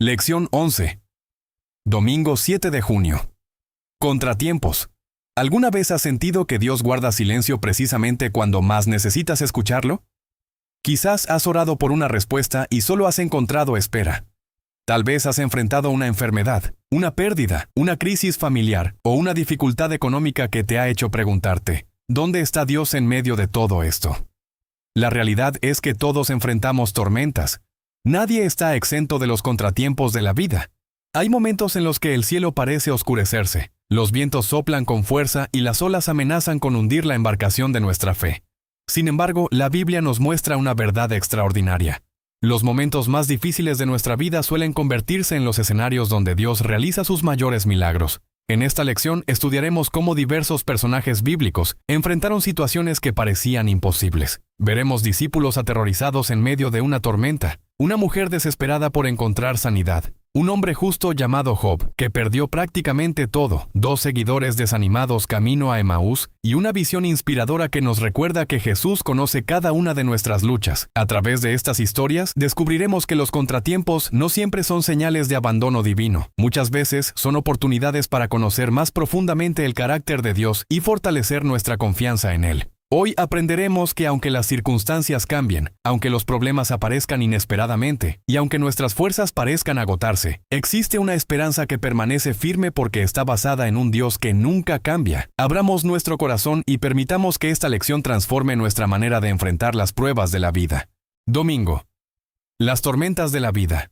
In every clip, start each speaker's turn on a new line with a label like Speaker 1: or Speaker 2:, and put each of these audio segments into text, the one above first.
Speaker 1: Lección 11. Domingo 7 de junio. Contratiempos. ¿Alguna vez has sentido que Dios guarda silencio precisamente cuando más necesitas escucharlo? Quizás has orado por una respuesta y solo has encontrado espera. Tal vez has enfrentado una enfermedad, una pérdida, una crisis familiar o una dificultad económica que te ha hecho preguntarte, ¿dónde está Dios en medio de todo esto? La realidad es que todos enfrentamos tormentas. Nadie está exento de los contratiempos de la vida. Hay momentos en los que el cielo parece oscurecerse, los vientos soplan con fuerza y las olas amenazan con hundir la embarcación de nuestra fe. Sin embargo, la Biblia nos muestra una verdad extraordinaria. Los momentos más difíciles de nuestra vida suelen convertirse en los escenarios donde Dios realiza sus mayores milagros. En esta lección estudiaremos cómo diversos personajes bíblicos enfrentaron situaciones que parecían imposibles. Veremos discípulos aterrorizados en medio de una tormenta, una mujer desesperada por encontrar sanidad, un hombre justo llamado Job, que perdió prácticamente todo, 2 seguidores desanimados camino a Emaús, y una visión inspiradora que nos recuerda que Jesús conoce cada una de nuestras luchas. A través de estas historias, descubriremos que los contratiempos no siempre son señales de abandono divino. Muchas veces son oportunidades para conocer más profundamente el carácter de Dios y fortalecer nuestra confianza en Él. Hoy aprenderemos que aunque las circunstancias cambien, aunque los problemas aparezcan inesperadamente, y aunque nuestras fuerzas parezcan agotarse, existe una esperanza que permanece firme porque está basada en un Dios que nunca cambia. Abramos nuestro corazón y permitamos que esta lección transforme nuestra manera de enfrentar las pruebas de la vida. Domingo. Las tormentas de la vida.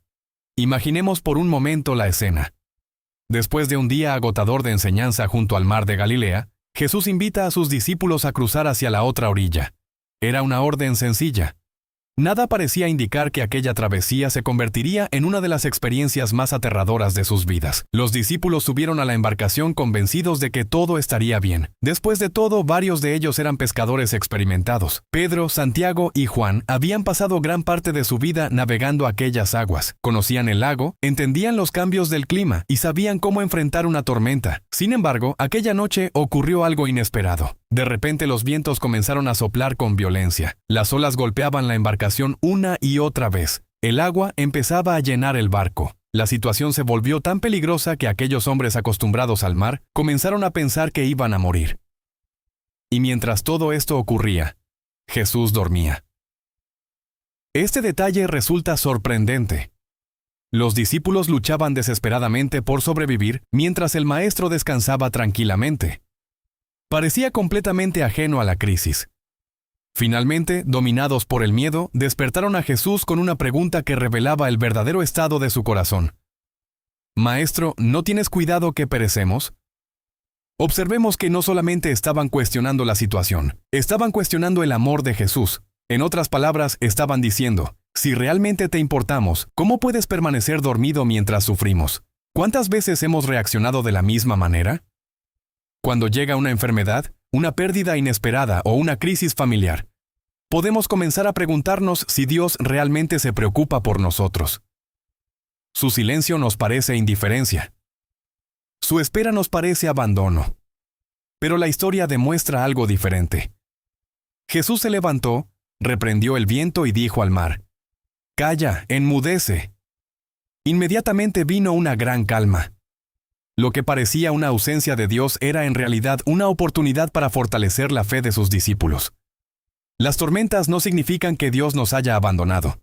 Speaker 1: Imaginemos por un momento la escena. Después de un día agotador de enseñanza junto al mar de Galilea, Jesús invita a sus discípulos a cruzar hacia la otra orilla. Era una orden sencilla. Nada parecía indicar que aquella travesía se convertiría en una de las experiencias más aterradoras de sus vidas. Los discípulos subieron a la embarcación convencidos de que todo estaría bien. Después de todo, varios de ellos eran pescadores experimentados. Pedro, Santiago y Juan habían pasado gran parte de su vida navegando aquellas aguas. Conocían el lago, entendían los cambios del clima y sabían cómo enfrentar una tormenta. Sin embargo, aquella noche ocurrió algo inesperado. De repente los vientos comenzaron a soplar con violencia. Las olas golpeaban la embarcación una y otra vez. El agua empezaba a llenar el barco. La situación se volvió tan peligrosa que aquellos hombres acostumbrados al mar comenzaron a pensar que iban a morir. Y mientras todo esto ocurría, Jesús dormía. Este detalle resulta sorprendente. Los discípulos luchaban desesperadamente por sobrevivir mientras el maestro descansaba tranquilamente. Parecía completamente ajeno a la crisis. Finalmente, dominados por el miedo, despertaron a Jesús con una pregunta que revelaba el verdadero estado de su corazón. «Maestro, ¿no tienes cuidado que perecemos?» Observemos que no solamente estaban cuestionando la situación, estaban cuestionando el amor de Jesús. En otras palabras, estaban diciendo, «Si realmente te importamos, ¿cómo puedes permanecer dormido mientras sufrimos?» ¿Cuántas veces hemos reaccionado de la misma manera? Cuando llega una enfermedad, una pérdida inesperada o una crisis familiar, podemos comenzar a preguntarnos si Dios realmente se preocupa por nosotros. Su silencio nos parece indiferencia. Su espera nos parece abandono. Pero la historia demuestra algo diferente. Jesús se levantó, reprendió el viento y dijo al mar, «Calla, enmudece». Inmediatamente vino una gran calma. Lo que parecía una ausencia de Dios era en realidad una oportunidad para fortalecer la fe de sus discípulos. Las tormentas no significan que Dios nos haya abandonado.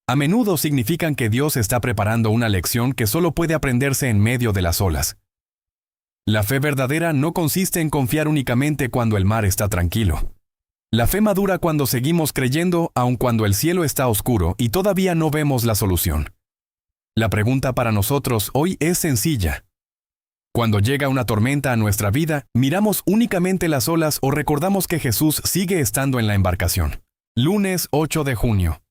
Speaker 1: A menudo significan que Dios está preparando una lección que solo puede aprenderse en medio de las olas. La fe verdadera no consiste en confiar únicamente cuando el mar está tranquilo. La fe madura cuando seguimos creyendo aun cuando el cielo está oscuro y todavía no vemos la solución. La pregunta para nosotros hoy es sencilla. Cuando llega una tormenta a nuestra vida, ¿miramos únicamente las olas o recordamos que Jesús sigue estando en la embarcación? Lunes 8 de junio.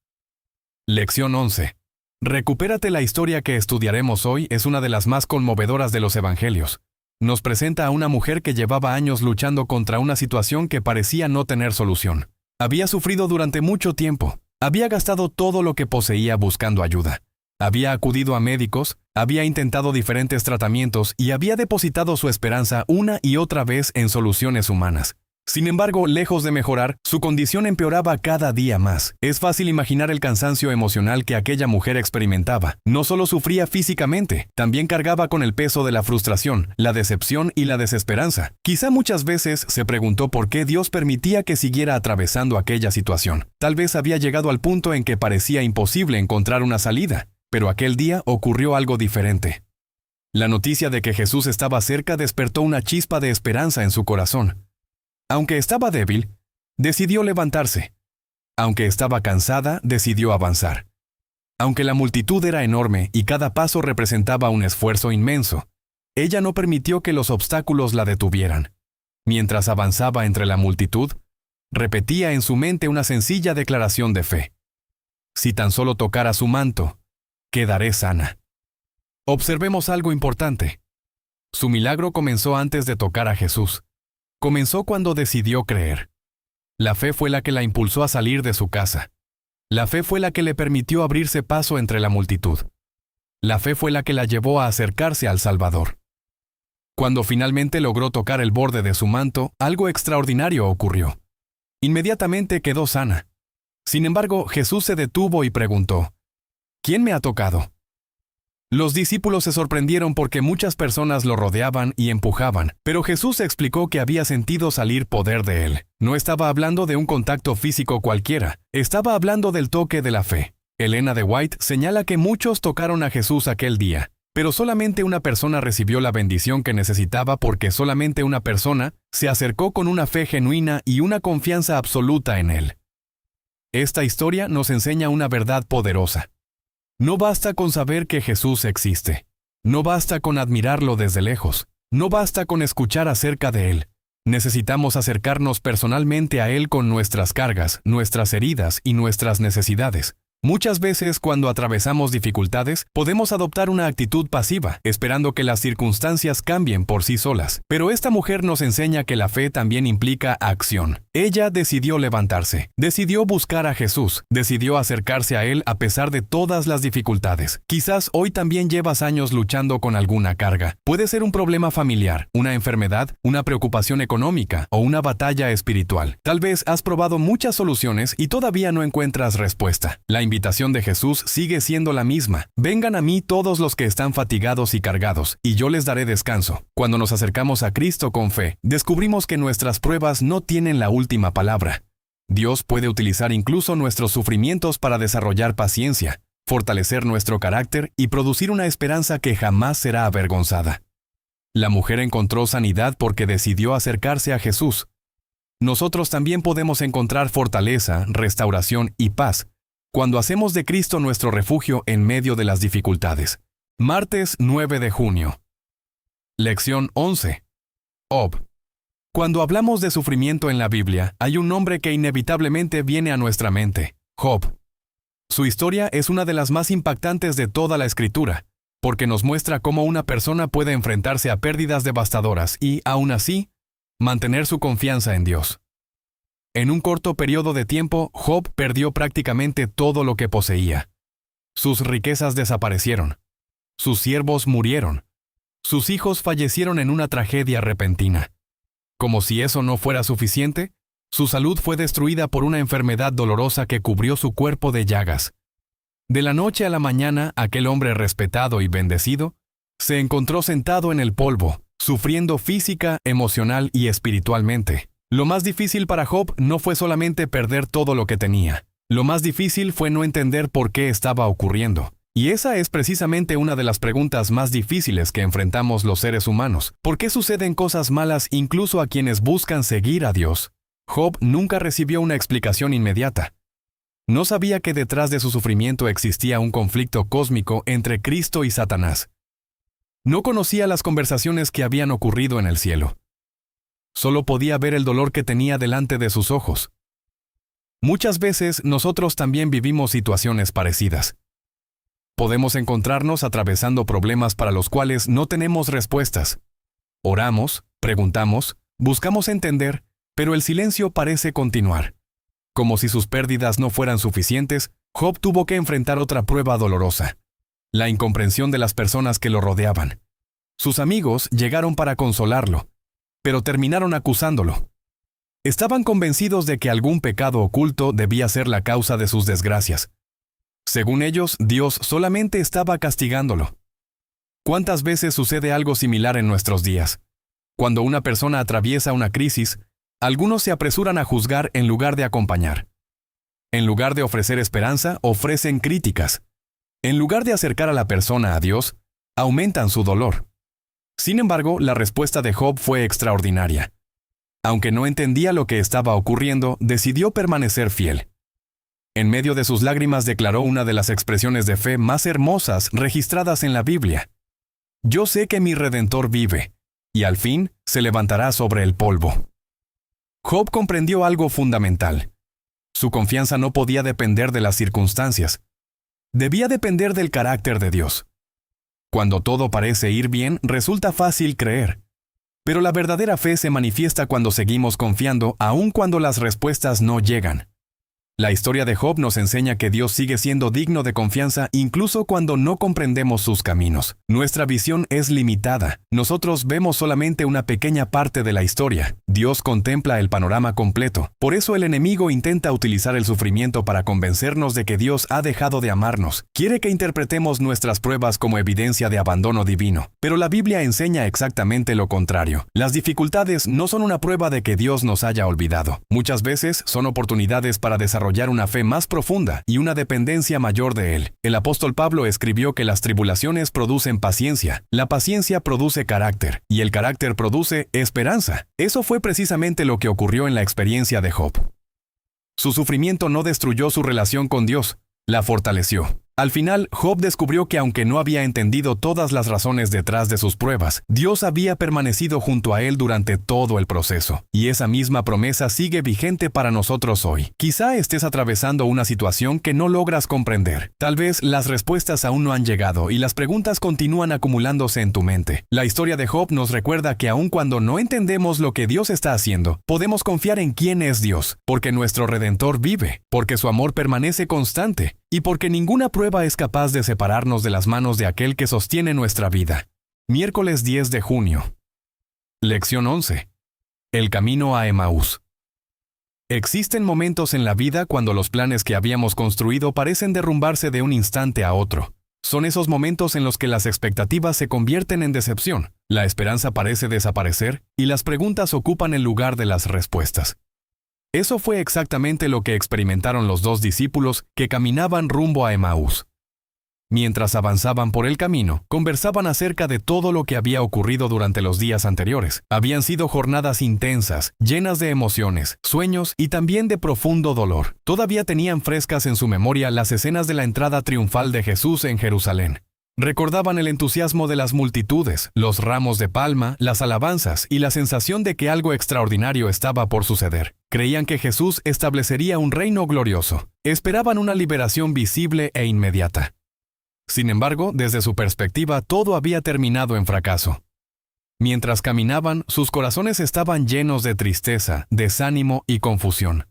Speaker 1: Lección 11. Recupérate. La historia que estudiaremos hoy es una de las más conmovedoras de los evangelios. Nos presenta a una mujer que llevaba años luchando contra una situación que parecía no tener solución. Había sufrido durante mucho tiempo. Había gastado todo lo que poseía buscando ayuda. Había acudido a médicos, había intentado diferentes tratamientos y había depositado su esperanza una y otra vez en soluciones humanas. Sin embargo, lejos de mejorar, su condición empeoraba cada día más. Es fácil imaginar el cansancio emocional que aquella mujer experimentaba. No solo sufría físicamente, también cargaba con el peso de la frustración, la decepción y la desesperanza. Quizá muchas veces se preguntó por qué Dios permitía que siguiera atravesando aquella situación. Tal vez había llegado al punto en que parecía imposible encontrar una salida, pero aquel día ocurrió algo diferente. La noticia de que Jesús estaba cerca despertó una chispa de esperanza en su corazón. Aunque estaba débil, decidió levantarse. Aunque estaba cansada, decidió avanzar. Aunque la multitud era enorme y cada paso representaba un esfuerzo inmenso, ella no permitió que los obstáculos la detuvieran. Mientras avanzaba entre la multitud, repetía en su mente una sencilla declaración de fe. Si tan solo tocara su manto, quedaré sana. Observemos algo importante. Su milagro comenzó antes de tocar a Jesús. Comenzó cuando decidió creer. La fe fue la que la impulsó a salir de su casa. La fe fue la que le permitió abrirse paso entre la multitud. La fe fue la que la llevó a acercarse al Salvador. Cuando finalmente logró tocar el borde de su manto, algo extraordinario ocurrió. Inmediatamente quedó sana. Sin embargo, Jesús se detuvo y preguntó, ¿quién me ha tocado? Los discípulos se sorprendieron porque muchas personas lo rodeaban y empujaban, pero Jesús explicó que había sentido salir poder de él. No estaba hablando de un contacto físico cualquiera, estaba hablando del toque de la fe. Elena de White señala que muchos tocaron a Jesús aquel día, pero solamente una persona recibió la bendición que necesitaba porque solamente una persona se acercó con una fe genuina y una confianza absoluta en él. Esta historia nos enseña una verdad poderosa. No basta con saber que Jesús existe. No basta con admirarlo desde lejos. No basta con escuchar acerca de Él. Necesitamos acercarnos personalmente a Él con nuestras cargas, nuestras heridas y nuestras necesidades. Muchas veces, cuando atravesamos dificultades, podemos adoptar una actitud pasiva, esperando que las circunstancias cambien por sí solas. Pero esta mujer nos enseña que la fe también implica acción. Ella decidió levantarse, decidió buscar a Jesús, decidió acercarse a Él a pesar de todas las dificultades. Quizás hoy también llevas años luchando con alguna carga. Puede ser un problema familiar, una enfermedad, una preocupación económica o una batalla espiritual. Tal vez has probado muchas soluciones y todavía no encuentras respuesta. La invitación de Jesús sigue siendo la misma. Vengan a mí todos los que están fatigados y cargados, y yo les daré descanso. Cuando nos acercamos a Cristo con fe, descubrimos que nuestras pruebas no tienen la última palabra. Dios puede utilizar incluso nuestros sufrimientos para desarrollar paciencia, fortalecer nuestro carácter y producir una esperanza que jamás será avergonzada. La mujer encontró sanidad porque decidió acercarse a Jesús. Nosotros también podemos encontrar fortaleza, restauración y paz cuando hacemos de Cristo nuestro refugio en medio de las dificultades. Martes 9 de junio. Lección 11. Job. Cuando hablamos de sufrimiento en la Biblia, hay un nombre que inevitablemente viene a nuestra mente: Job. Su historia es una de las más impactantes de toda la Escritura, porque nos muestra cómo una persona puede enfrentarse a pérdidas devastadoras y, aún así, mantener su confianza en Dios. En un corto periodo de tiempo, Job perdió prácticamente todo lo que poseía. Sus riquezas desaparecieron. Sus siervos murieron. Sus hijos fallecieron en una tragedia repentina. Como si eso no fuera suficiente, su salud fue destruida por una enfermedad dolorosa que cubrió su cuerpo de llagas. De la noche a la mañana, aquel hombre respetado y bendecido se encontró sentado en el polvo, sufriendo física, emocional y espiritualmente. Lo más difícil para Job no fue solamente perder todo lo que tenía. Lo más difícil fue no entender por qué estaba ocurriendo. Y esa es precisamente una de las preguntas más difíciles que enfrentamos los seres humanos. ¿Por qué suceden cosas malas incluso a quienes buscan seguir a Dios? Job nunca recibió una explicación inmediata. No sabía que detrás de su sufrimiento existía un conflicto cósmico entre Cristo y Satanás. No conocía las conversaciones que habían ocurrido en el cielo. Solo podía ver el dolor que tenía delante de sus ojos. Muchas veces nosotros también vivimos situaciones parecidas. Podemos encontrarnos atravesando problemas para los cuales no tenemos respuestas. Oramos, preguntamos, buscamos entender, pero el silencio parece continuar. Como si sus pérdidas no fueran suficientes, Job tuvo que enfrentar otra prueba dolorosa: la incomprensión de las personas que lo rodeaban. Sus amigos llegaron para consolarlo, pero terminaron acusándolo. Estaban convencidos de que algún pecado oculto debía ser la causa de sus desgracias. Según ellos, Dios solamente estaba castigándolo. ¿Cuántas veces sucede algo similar en nuestros días? Cuando una persona atraviesa una crisis, algunos se apresuran a juzgar en lugar de acompañar. En lugar de ofrecer esperanza, ofrecen críticas. En lugar de acercar a la persona a Dios, aumentan su dolor. Sin embargo, la respuesta de Job fue extraordinaria. Aunque no entendía lo que estaba ocurriendo, decidió permanecer fiel. En medio de sus lágrimas declaró una de las expresiones de fe más hermosas registradas en la Biblia. Yo sé que mi Redentor vive, y al fin se levantará sobre el polvo. Job comprendió algo fundamental. Su confianza no podía depender de las circunstancias. Debía depender del carácter de Dios. Cuando todo parece ir bien, resulta fácil creer. Pero la verdadera fe se manifiesta cuando seguimos confiando, aun cuando las respuestas no llegan. La historia de Job nos enseña que Dios sigue siendo digno de confianza incluso cuando no comprendemos sus caminos. Nuestra visión es limitada. Nosotros vemos solamente una pequeña parte de la historia. Dios contempla el panorama completo. Por eso el enemigo intenta utilizar el sufrimiento para convencernos de que Dios ha dejado de amarnos. Quiere que interpretemos nuestras pruebas como evidencia de abandono divino. Pero la Biblia enseña exactamente lo contrario. Las dificultades no son una prueba de que Dios nos haya olvidado. Muchas veces son oportunidades para desarrollar una fe más profunda y una dependencia mayor de Él. El apóstol Pablo escribió que las tribulaciones producen paciencia, la paciencia produce carácter, y el carácter produce esperanza. Eso fue precisamente lo que ocurrió en la experiencia de Job. Su sufrimiento no destruyó su relación con Dios, la fortaleció. Al final, Job descubrió que aunque no había entendido todas las razones detrás de sus pruebas, Dios había permanecido junto a él durante todo el proceso. Y esa misma promesa sigue vigente para nosotros hoy. Quizá estés atravesando una situación que no logras comprender. Tal vez las respuestas aún no han llegado y las preguntas continúan acumulándose en tu mente. La historia de Job nos recuerda que aun cuando no entendemos lo que Dios está haciendo, podemos confiar en quién es Dios, porque nuestro Redentor vive, porque su amor permanece constante, y porque ninguna prueba es capaz de separarnos de las manos de aquel que sostiene nuestra vida. Miércoles 10 de junio. Lección 11. El camino a Emaús. Existen momentos en la vida cuando los planes que habíamos construido parecen derrumbarse de un instante a otro. Son esos momentos en los que las expectativas se convierten en decepción, la esperanza parece desaparecer y las preguntas ocupan el lugar de las respuestas. Eso fue exactamente lo que experimentaron los dos discípulos que caminaban rumbo a Emaús. Mientras avanzaban por el camino, conversaban acerca de todo lo que había ocurrido durante los días anteriores. Habían sido jornadas intensas, llenas de emociones, sueños y también de profundo dolor. Todavía tenían frescas en su memoria las escenas de la entrada triunfal de Jesús en Jerusalén. Recordaban el entusiasmo de las multitudes, los ramos de palma, las alabanzas y la sensación de que algo extraordinario estaba por suceder. Creían que Jesús establecería un reino glorioso. Esperaban una liberación visible e inmediata. Sin embargo, desde su perspectiva, todo había terminado en fracaso. Mientras caminaban, sus corazones estaban llenos de tristeza, desánimo y confusión.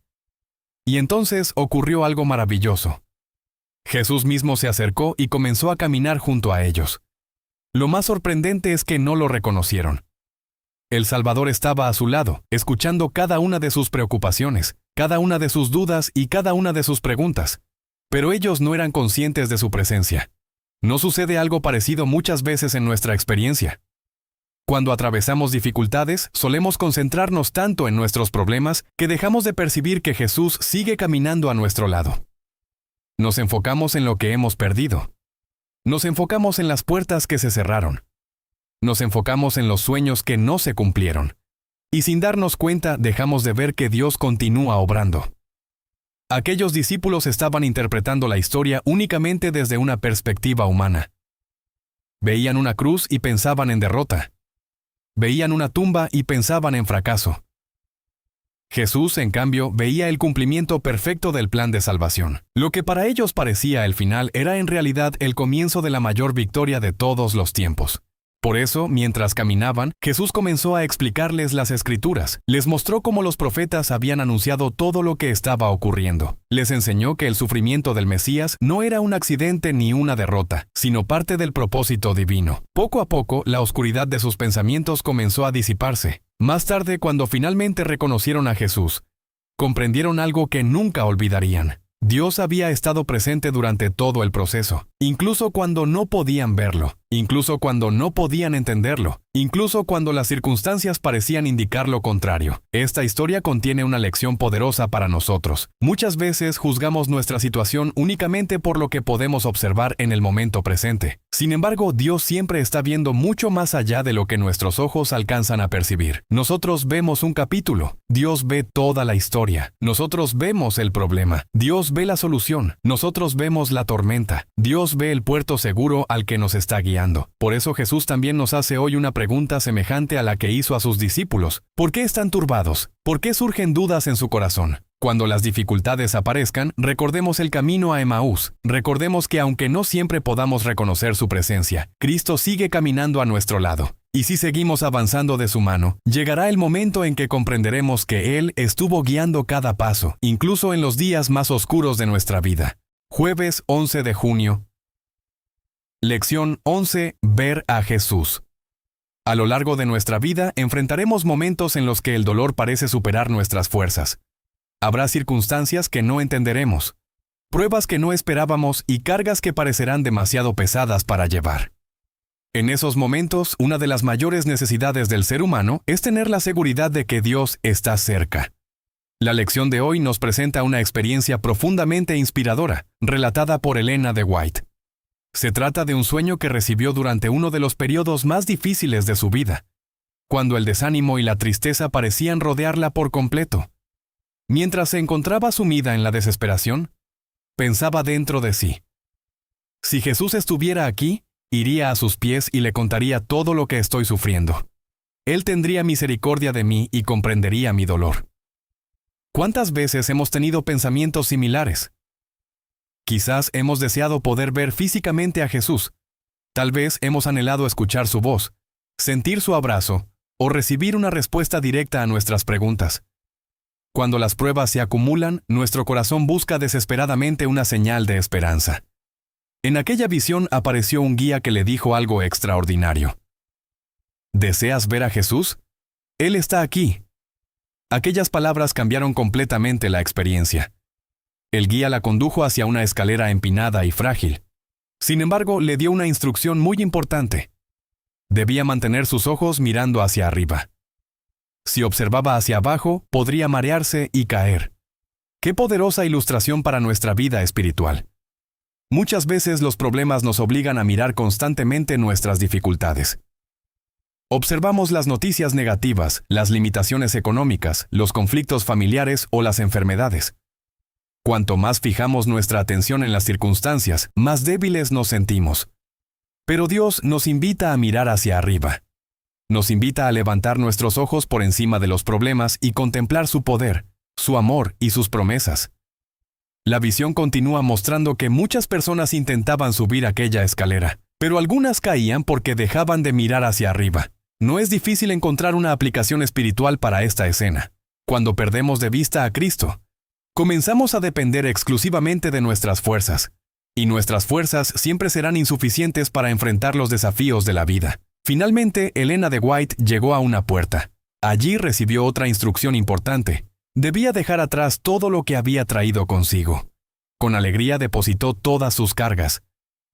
Speaker 1: Y entonces ocurrió algo maravilloso. Jesús mismo se acercó y comenzó a caminar junto a ellos. Lo más sorprendente es que no lo reconocieron. El Salvador estaba a su lado, escuchando cada una de sus preocupaciones, cada una de sus dudas y cada una de sus preguntas. Pero ellos no eran conscientes de su presencia. ¿No sucede algo parecido muchas veces en nuestra experiencia? Cuando atravesamos dificultades, solemos concentrarnos tanto en nuestros problemas que dejamos de percibir que Jesús sigue caminando a nuestro lado. Nos enfocamos en lo que hemos perdido. Nos enfocamos en las puertas que se cerraron. Nos enfocamos en los sueños que no se cumplieron. Y sin darnos cuenta, dejamos de ver que Dios continúa obrando. Aquellos discípulos estaban interpretando la historia únicamente desde una perspectiva humana. Veían una cruz y pensaban en derrota. Veían una tumba y pensaban en fracaso. Jesús, en cambio, veía el cumplimiento perfecto del plan de salvación. Lo que para ellos parecía el final era en realidad el comienzo de la mayor victoria de todos los tiempos. Por eso, mientras caminaban, Jesús comenzó a explicarles las Escrituras. Les mostró cómo los profetas habían anunciado todo lo que estaba ocurriendo. Les enseñó que el sufrimiento del Mesías no era un accidente ni una derrota, sino parte del propósito divino. Poco a poco, la oscuridad de sus pensamientos comenzó a disiparse. Más tarde, cuando finalmente reconocieron a Jesús, comprendieron algo que nunca olvidarían. Dios había estado presente durante todo el proceso, incluso cuando no podían verlo, incluso cuando no podían entenderlo, incluso cuando las circunstancias parecían indicar lo contrario. Esta historia contiene una lección poderosa para nosotros. Muchas veces juzgamos nuestra situación únicamente por lo que podemos observar en el momento presente. Sin embargo, Dios siempre está viendo mucho más allá de lo que nuestros ojos alcanzan a percibir. Nosotros vemos un capítulo, Dios ve toda la historia. Nosotros vemos el problema, Dios ve la solución. Nosotros vemos la tormenta, Dios ve el puerto seguro al que nos está guiando. Por eso Jesús también nos hace hoy una pregunta semejante a la que hizo a sus discípulos. ¿Por qué están turbados? ¿Por qué surgen dudas en su corazón? Cuando las dificultades aparezcan, recordemos el camino a Emaús. Recordemos que aunque no siempre podamos reconocer su presencia, Cristo sigue caminando a nuestro lado. Y si seguimos avanzando de su mano, llegará el momento en que comprenderemos que Él estuvo guiando cada paso, incluso en los días más oscuros de nuestra vida. Jueves 11 de junio. Lección 11. Ver a Jesús. A lo largo de nuestra vida enfrentaremos momentos en los que el dolor parece superar nuestras fuerzas. Habrá circunstancias que no entenderemos, pruebas que no esperábamos y cargas que parecerán demasiado pesadas para llevar. En esos momentos, una de las mayores necesidades del ser humano es tener la seguridad de que Dios está cerca. La lección de hoy nos presenta una experiencia profundamente inspiradora, relatada por Elena de White. Se trata de un sueño que recibió durante uno de los periodos más difíciles de su vida, cuando el desánimo y la tristeza parecían rodearla por completo. Mientras se encontraba sumida en la desesperación, pensaba dentro de sí: si Jesús estuviera aquí, iría a sus pies y le contaría todo lo que estoy sufriendo. Él tendría misericordia de mí y comprendería mi dolor. ¿Cuántas veces hemos tenido pensamientos similares? Quizás hemos deseado poder ver físicamente a Jesús. Tal vez hemos anhelado escuchar su voz, sentir su abrazo o recibir una respuesta directa a nuestras preguntas. Cuando las pruebas se acumulan, nuestro corazón busca desesperadamente una señal de esperanza. En aquella visión apareció un guía que le dijo algo extraordinario. ¿Deseas ver a Jesús? Él está aquí. Aquellas palabras cambiaron completamente la experiencia. El guía la condujo hacia una escalera empinada y frágil. Sin embargo, le dio una instrucción muy importante. Debía mantener sus ojos mirando hacia arriba. Si observaba hacia abajo, podría marearse y caer. ¡Qué poderosa ilustración para nuestra vida espiritual! Muchas veces los problemas nos obligan a mirar constantemente nuestras dificultades. Observamos las noticias negativas, las limitaciones económicas, los conflictos familiares o las enfermedades. Cuanto más fijamos nuestra atención en las circunstancias, más débiles nos sentimos. Pero Dios nos invita a mirar hacia arriba. Nos invita a levantar nuestros ojos por encima de los problemas y contemplar su poder, su amor y sus promesas. La visión continúa mostrando que muchas personas intentaban subir aquella escalera, pero algunas caían porque dejaban de mirar hacia arriba. No es difícil encontrar una aplicación espiritual para esta escena. Cuando perdemos de vista a Cristo, comenzamos a depender exclusivamente de nuestras fuerzas, y nuestras fuerzas siempre serán insuficientes para enfrentar los desafíos de la vida. Finalmente, Elena de White llegó a una puerta. Allí recibió otra instrucción importante. Debía dejar atrás todo lo que había traído consigo. Con alegría depositó todas sus cargas,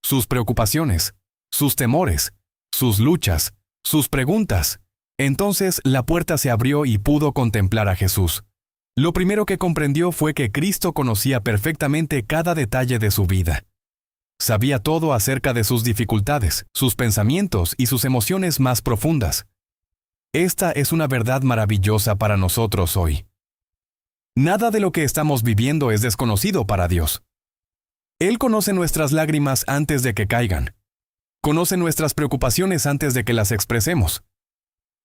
Speaker 1: sus preocupaciones, sus temores, sus luchas, sus preguntas. Entonces la puerta se abrió y pudo contemplar a Jesús. Lo primero que comprendió fue que Cristo conocía perfectamente cada detalle de su vida. Sabía todo acerca de sus dificultades, sus pensamientos y sus emociones más profundas. Esta es una verdad maravillosa para nosotros hoy. Nada de lo que estamos viviendo es desconocido para Dios. Él conoce nuestras lágrimas antes de que caigan. Conoce nuestras preocupaciones antes de que las expresemos.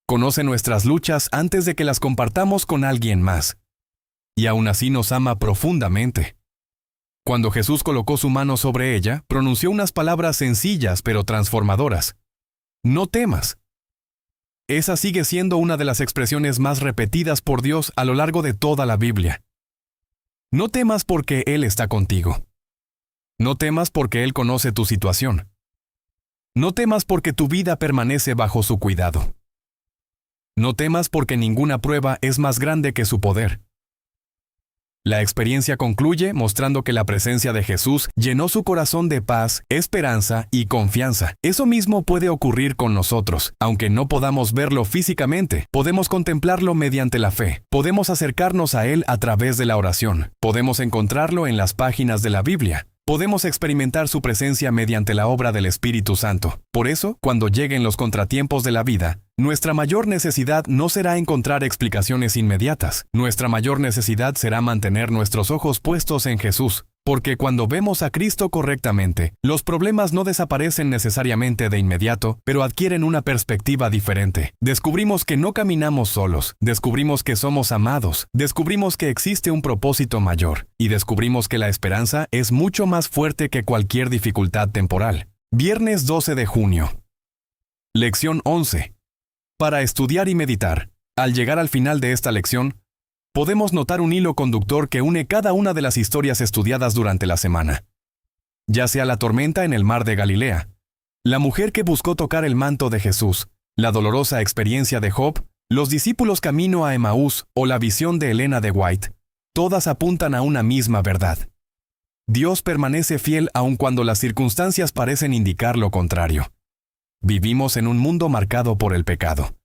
Speaker 1: Conoce nuestras luchas antes de que las compartamos con alguien más. Y aún así nos ama profundamente. Cuando Jesús colocó su mano sobre ella, pronunció unas palabras sencillas pero transformadoras. No temas. Esa sigue siendo una de las expresiones más repetidas por Dios a lo largo de toda la Biblia. No temas porque Él está contigo. No temas porque Él conoce tu situación. No temas porque tu vida permanece bajo su cuidado. No temas porque ninguna prueba es más grande que su poder. La experiencia concluye mostrando que la presencia de Jesús llenó su corazón de paz, esperanza y confianza. Eso mismo puede ocurrir con nosotros. Aunque no podamos verlo físicamente, podemos contemplarlo mediante la fe. Podemos acercarnos a Él a través de la oración. Podemos encontrarlo en las páginas de la Biblia. Podemos experimentar su presencia mediante la obra del Espíritu Santo. Por eso, cuando lleguen los contratiempos de la vida, nuestra mayor necesidad no será encontrar explicaciones inmediatas. Nuestra mayor necesidad será mantener nuestros ojos puestos en Jesús. Porque cuando vemos a Cristo correctamente, los problemas no desaparecen necesariamente de inmediato, pero adquieren una perspectiva diferente. Descubrimos que no caminamos solos, descubrimos que somos amados, descubrimos que existe un propósito mayor, y descubrimos que la esperanza es mucho más fuerte que cualquier dificultad temporal. Viernes 12 de junio. Lección 11. Para estudiar y meditar. Al llegar al final de esta lección, podemos notar un hilo conductor que une cada una de las historias estudiadas durante la semana. Ya sea la tormenta en el mar de Galilea, la mujer que buscó tocar el manto de Jesús, la dolorosa experiencia de Job, los discípulos camino a Emaús o la visión de Elena de White, todas apuntan a una misma verdad. Dios permanece fiel aun cuando las circunstancias parecen indicar lo contrario. Vivimos en un mundo marcado por el pecado.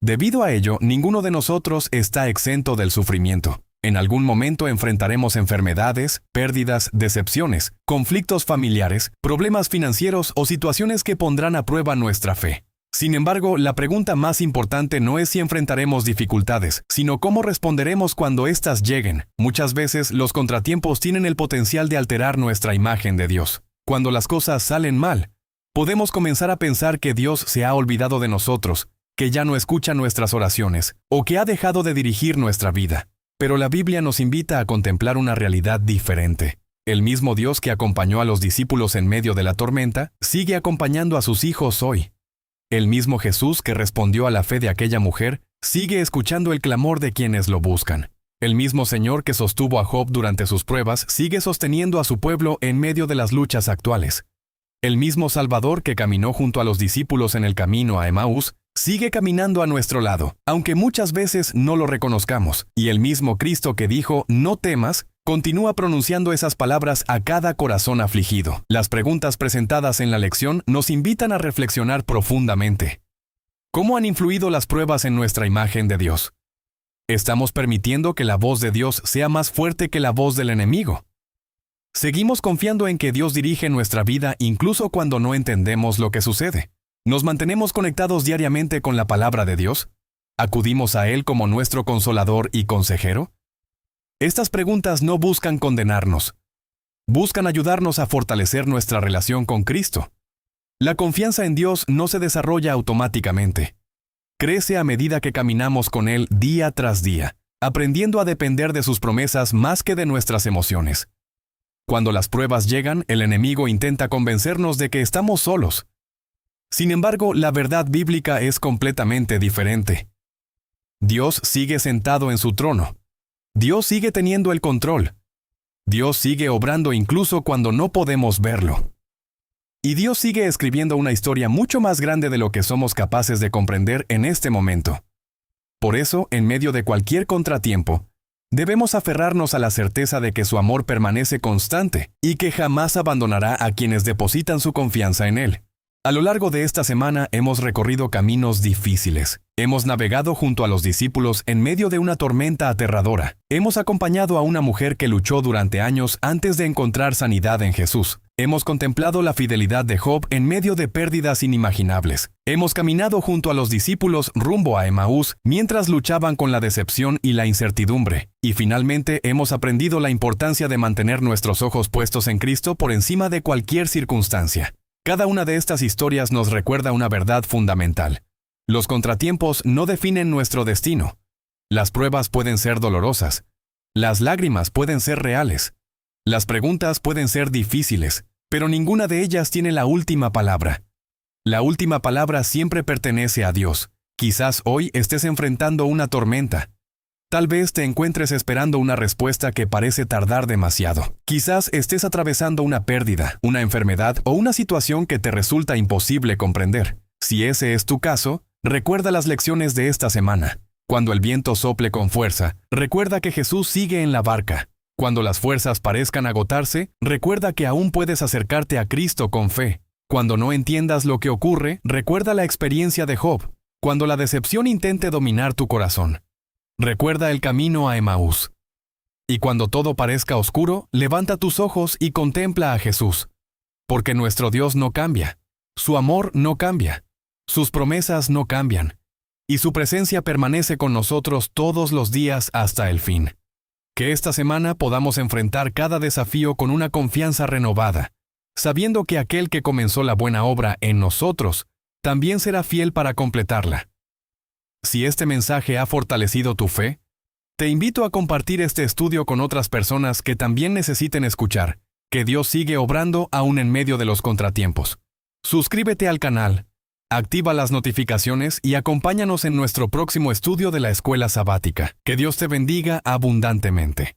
Speaker 1: Debido a ello, ninguno de nosotros está exento del sufrimiento. En algún momento enfrentaremos enfermedades, pérdidas, decepciones, conflictos familiares, problemas financieros o situaciones que pondrán a prueba nuestra fe. Sin embargo, la pregunta más importante no es si enfrentaremos dificultades, sino cómo responderemos cuando éstas lleguen. Muchas veces, los contratiempos tienen el potencial de alterar nuestra imagen de Dios. Cuando las cosas salen mal, podemos comenzar a pensar que Dios se ha olvidado de nosotros, que ya no escucha nuestras oraciones, o que ha dejado de dirigir nuestra vida. Pero la Biblia nos invita a contemplar una realidad diferente. El mismo Dios que acompañó a los discípulos en medio de la tormenta, sigue acompañando a sus hijos hoy. El mismo Jesús que respondió a la fe de aquella mujer, sigue escuchando el clamor de quienes lo buscan. El mismo Señor que sostuvo a Job durante sus pruebas, sigue sosteniendo a su pueblo en medio de las luchas actuales. El mismo Salvador que caminó junto a los discípulos en el camino a Emaús, sigue caminando a nuestro lado, aunque muchas veces no lo reconozcamos. Y el mismo Cristo que dijo, no temas, continúa pronunciando esas palabras a cada corazón afligido. Las preguntas presentadas en la lección nos invitan a reflexionar profundamente. ¿Cómo han influido las pruebas en nuestra imagen de Dios? ¿Estamos permitiendo que la voz de Dios sea más fuerte que la voz del enemigo? ¿Seguimos confiando en que Dios dirige nuestra vida incluso cuando no entendemos lo que sucede? ¿Nos mantenemos conectados diariamente con la palabra de Dios? ¿Acudimos a Él como nuestro consolador y consejero? Estas preguntas no buscan condenarnos. Buscan ayudarnos a fortalecer nuestra relación con Cristo. La confianza en Dios no se desarrolla automáticamente. Crece a medida que caminamos con Él día tras día, aprendiendo a depender de sus promesas más que de nuestras emociones. Cuando las pruebas llegan, el enemigo intenta convencernos de que estamos solos. Sin embargo, la verdad bíblica es completamente diferente. Dios sigue sentado en su trono. Dios sigue teniendo el control. Dios sigue obrando incluso cuando no podemos verlo. Y Dios sigue escribiendo una historia mucho más grande de lo que somos capaces de comprender en este momento. Por eso, en medio de cualquier contratiempo, debemos aferrarnos a la certeza de que su amor permanece constante y que jamás abandonará a quienes depositan su confianza en Él. A lo largo de esta semana hemos recorrido caminos difíciles. Hemos navegado junto a los discípulos en medio de una tormenta aterradora. Hemos acompañado a una mujer que luchó durante años antes de encontrar sanidad en Jesús. Hemos contemplado la fidelidad de Job en medio de pérdidas inimaginables. Hemos caminado junto a los discípulos rumbo a Emaús mientras luchaban con la decepción y la incertidumbre. Y finalmente hemos aprendido la importancia de mantener nuestros ojos puestos en Cristo por encima de cualquier circunstancia. Cada una de estas historias nos recuerda una verdad fundamental. Los contratiempos no definen nuestro destino. Las pruebas pueden ser dolorosas. Las lágrimas pueden ser reales. Las preguntas pueden ser difíciles, pero ninguna de ellas tiene la última palabra. La última palabra siempre pertenece a Dios. Quizás hoy estés enfrentando una tormenta. Tal vez te encuentres esperando una respuesta que parece tardar demasiado. Quizás estés atravesando una pérdida, una enfermedad o una situación que te resulta imposible comprender. Si ese es tu caso, Recuerda las lecciones de esta semana. Cuando el viento sople con fuerza, recuerda que Jesús sigue en la barca. Cuando las fuerzas parezcan agotarse, recuerda que aún puedes acercarte a Cristo con fe. Cuando no entiendas lo que ocurre, recuerda la experiencia de Job. Cuando la decepción intente dominar tu corazón, recuerda el camino a Emaús. Y cuando todo parezca oscuro, levanta tus ojos y contempla a Jesús. Porque nuestro Dios no cambia, su amor no cambia, sus promesas no cambian, y su presencia permanece con nosotros todos los días hasta el fin. Que esta semana podamos enfrentar cada desafío con una confianza renovada, sabiendo que aquel que comenzó la buena obra en nosotros, también será fiel para completarla. Si este mensaje ha fortalecido tu fe, te invito a compartir este estudio con otras personas que también necesiten escuchar que Dios sigue obrando aún en medio de los contratiempos. Suscríbete al canal, activa las notificaciones y acompáñanos en nuestro próximo estudio de la Escuela Sabática. Que Dios te bendiga abundantemente.